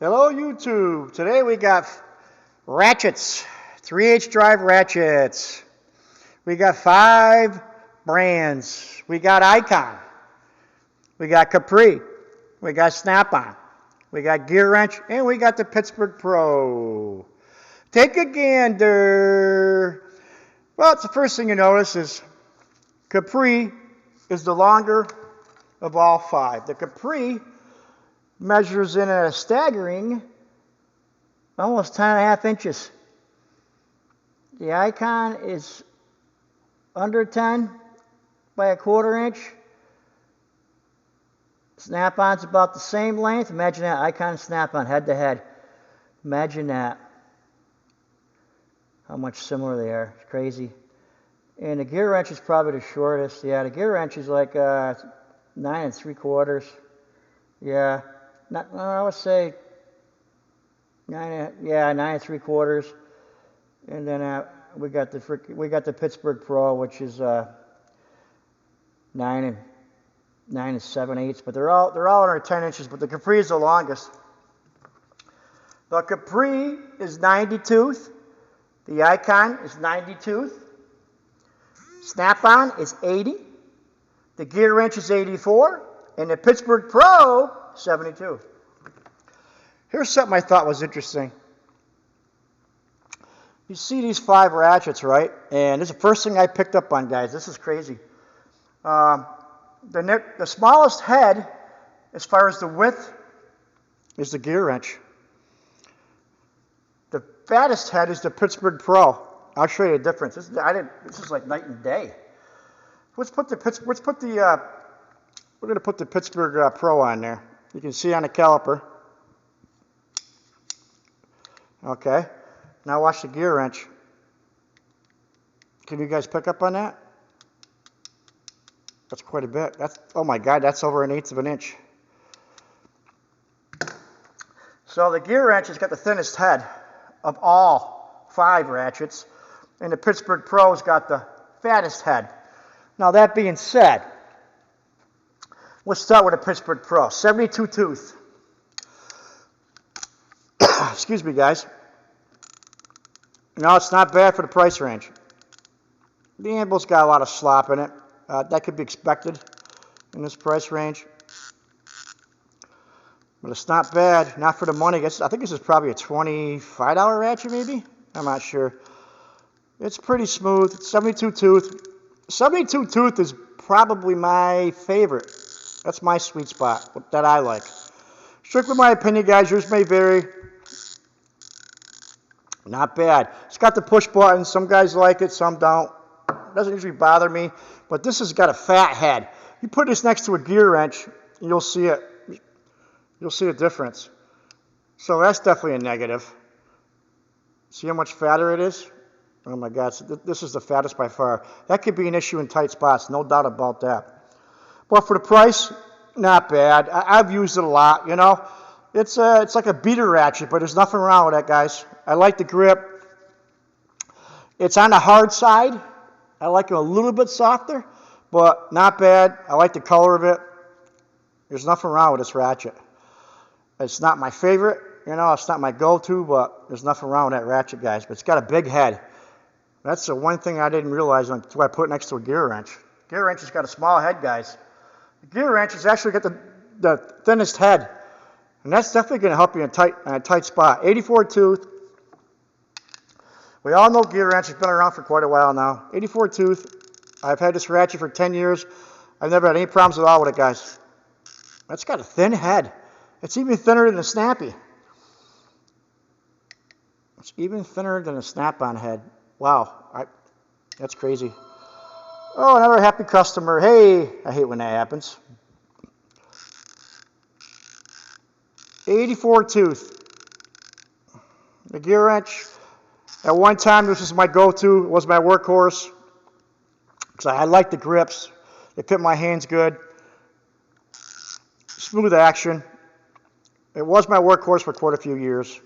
Hello YouTube. Today we got ratchets, 8drive ratchets. We got 5 brands. We got Icon. We got Capri. We got Snap-on. We got gearwrench, and we got the Pittsburg Pro. Take a gander. Well, it's the first thing you notice is Capri is the longer of all 5. The Capri measures in at a staggering almost 10.5 inches. The Icon is under 10 by 1/4 inch. Snap-on's about the same length. Imagine that, Icon and Snap-on head to head. Imagine that. How much similar they are. It's crazy. And the gear wrench is probably the shortest. Yeah, the gear wrench is like 9 3/4. Yeah. I would say 9 3/4, and then we got the Pittsburg Pro, which is 9 7/8, but they're all under 10 inches. But the Capri is the longest. The Capri is 90 tooth. The Icon is 90 tooth. Snap-on is 80. The gear wrench is 84, and the Pittsburg Pro 72. Here's something I thought was interesting. You see these 5 ratchets, right? And this is the first thing I picked up on, guys. This is crazy. The smallest head, as far as the width, is the gear wrench. The fattest head is the Pittsburg Pro. I'll show you the difference. This is like night and day. We're going to put the Pittsburg Pro on there. You can see on the caliper. Okay. Now watch the gear wrench. Can you guys pick up on that? That's quite a bit. Oh my God, that's over 1/8 of an inch. So the gear wrench has got the thinnest head of all 5 ratchets, and the Pittsburg Pro's got the fattest head. Now that being said, let's start with the Pittsburg Pro. 72 tooth. Excuse me, guys. No, it's not bad for the price range. The handle's got a lot of slop in it. That could be expected in this price range. But it's not bad. Not for the money. I think this is probably a $25 ratchet, maybe? I'm not sure. It's pretty smooth. It's 72 tooth. 72 tooth is probably my favorite. That's my sweet spot that I like. Strictly my opinion, guys. Yours may vary. Not bad. It's got the push button. Some guys like it, some don't. It doesn't usually bother me. But this has got a fat head. You put this next to a gear wrench, and you'll see it. You'll see a difference. So that's definitely a negative. See how much fatter it is? Oh my God, this is the fattest by far. That could be an issue in tight spots, no doubt about that. But for the price, not bad. I've used it a lot, you know. It's like a beater ratchet, but there's nothing wrong with that, guys. I like the grip. It's on the hard side. I like it a little bit softer, but not bad. I like the color of it. There's nothing wrong with this ratchet. It's not my favorite, you know. It's not my go-to, but there's nothing wrong with that ratchet, guys. But it's got a big head. That's the one thing I didn't realize until I put it next to a gear wrench. Gear wrench has got a small head, guys. The gear wrench has actually got the thinnest head. And that's definitely going to help you in a tight spot. 84 tooth. We all know gear wrench has been around for quite a while now. 84 tooth. I've had this ratchet for 10 years. I've never had any problems at all with it, guys. That's got a thin head. It's even thinner than the Snappy. It's even thinner than a Snap-on head. Wow. That's crazy. Oh, another happy customer. Hey, I hate when that happens. 84 tooth. The gear wrench. At one time, this was my go-to. It was my workhorse. Because I like the grips. They fit my hands good. Smooth action. It was my workhorse for quite a few years.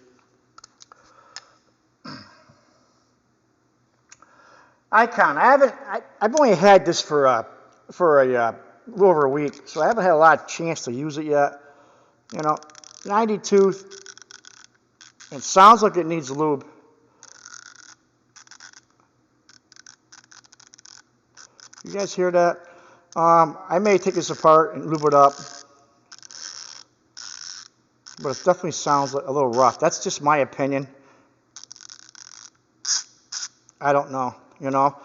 Icon. I've only had this for a little over a week, so I haven't had a lot of chance to use it yet. You know, 90 tooth, It sounds like it needs lube. You guys hear that? I may take this apart and lube it up, but it definitely sounds like a little rough. That's just my opinion. I don't know, you know.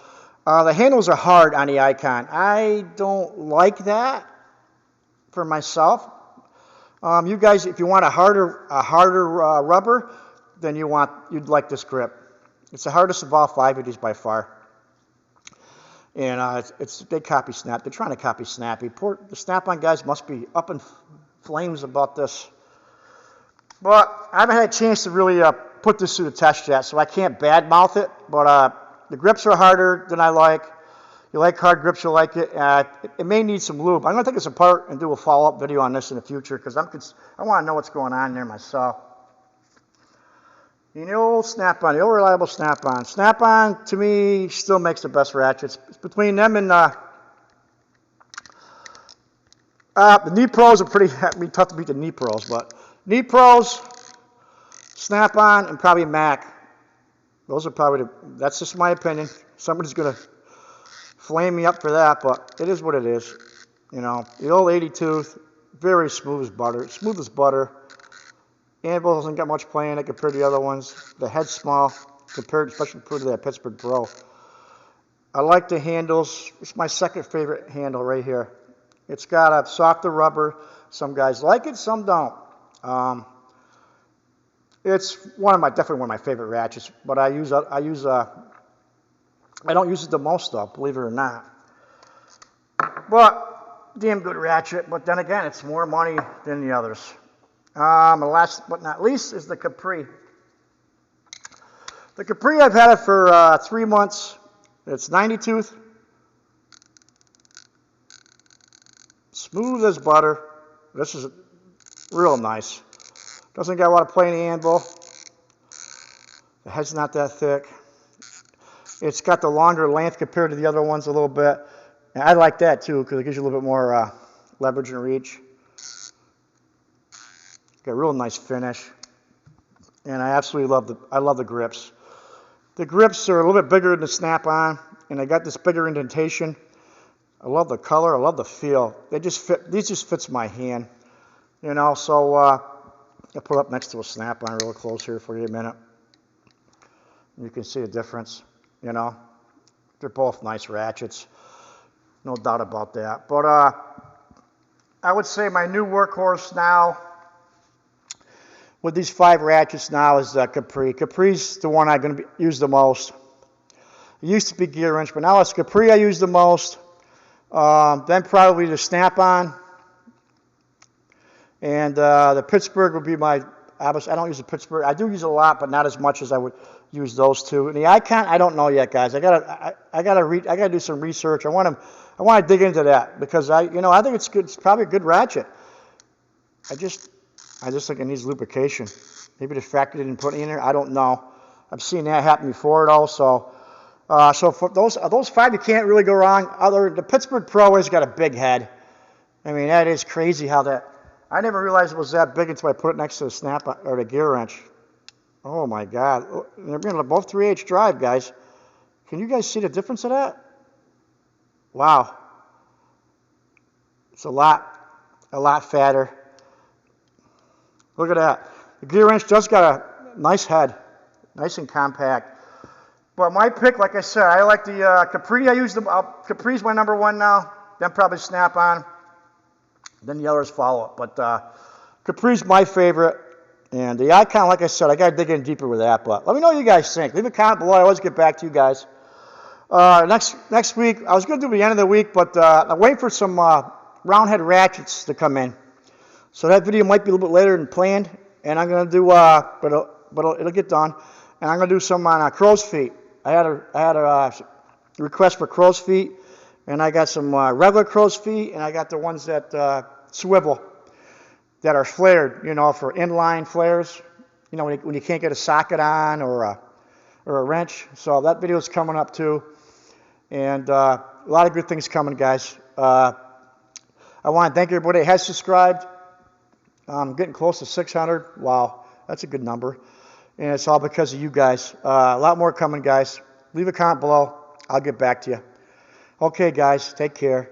The handles are hard on the Icon. I don't like that for myself. You guys, if you want a harder rubber, then you'd like this grip. It's the hardest of all 5 of these by far. And they copy Snap. They're trying to copy Snappy. The Snap-on guys must be up in flames about this. But I haven't had a chance to really put this through the test yet, so I can't badmouth it. But the grips are harder than I like. You like hard grips, you'll like it. It may need some lube. I'm going to take this apart and do a follow-up video on this in the future because I want to know what's going on there myself. The old Snap-on, the old reliable Snap-on. Snap-on, to me, still makes the best ratchets. It's between them and the Knee Pros are pretty tough to beat the Knee Pros, but Knee Pros, Snap-on, and probably Mac. Those are probably that's just my opinion. Somebody's going to flame me up for that, but it is what it is. You know, the old 80 tooth, very smooth as butter. Smooth as butter. Anvil hasn't got much play in it compared to the other ones. The head's small, especially compared to that Pittsburg Pro. I like the handles. It's my second favorite handle right here. It's got a softer rubber. Some guys like it, some don't. It's definitely one of my favorite ratchets, but I don't use it the most though, believe it or not. But damn good ratchet. But then again, it's more money than the others. And last but not least is the Capri. The Capri, I've had it for 3 months. It's 90 tooth. Smooth as butter. This is real nice. Doesn't got a lot of play in the anvil. The head's not that thick. It's got the longer length compared to the other ones a little bit. And I like that too because it gives you a little bit more leverage and reach. Got a real nice finish, and I absolutely love the grips. The grips are a little bit bigger than the Snap-on, and they got this bigger indentation. I love the color. I love the feel. They just fit. These just fits my hand, you know. So I'll put up next to a Snap-on real close here for you a minute. You can see the difference. You know, they're both nice ratchets, no doubt about that. But I would say my new workhorse now, with these 5 ratchets now, is Capri. Capri's the one I'm going to use the most. It used to be gearwrench, but now it's Capri I use the most. Then probably the Snap-on. And the Pittsburg would be my, I don't use the Pittsburg. I do use it a lot, but not as much as I would use those two. And the Icon, I don't know yet, guys. I gotta do some research. I want to dig into that because I think it's good. It's probably a good ratchet. I just think it needs lubrication. Maybe the fact they didn't put it in there, I don't know. I've seen that happen before it also. So for those 5, you can't really go wrong. The Pittsburg Pro has got a big head. I mean, that is crazy how that. I never realized it was that big until I put it next to the snap or the gear wrench. Oh my God! They're both 8drive, guys. Can you guys see the difference of that? Wow. It's a lot fatter. Look at that. The gear wrench does got a nice head, nice and compact. But my pick, like I said, I like the Capri. I use Capri's my number 1 now. Then probably Snap-on. Then the others follow up. But Capri's my favorite. And the Icon, like I said, I got to dig in deeper with that. But let me know what you guys think. Leave a comment below. I always get back to you guys. Next week, I was going to do the end of the week, but I'm waiting for some roundhead ratchets to come in. So that video might be a little bit later than planned. And I'm going to do, but it'll get done. And I'm going to do some on crow's feet. I had a request for crow's feet. And I got some regular crow's feet. And I got the ones that swivel, that are flared, for inline flares. When you can't get a socket on or a wrench. So that video is coming up too. And a lot of good things coming, guys. I want to thank everybody that has subscribed. I'm getting close to 600. Wow, that's a good number. And it's all because of you guys. A lot more coming, guys. Leave a comment below. I'll get back to you. Okay, guys, take care.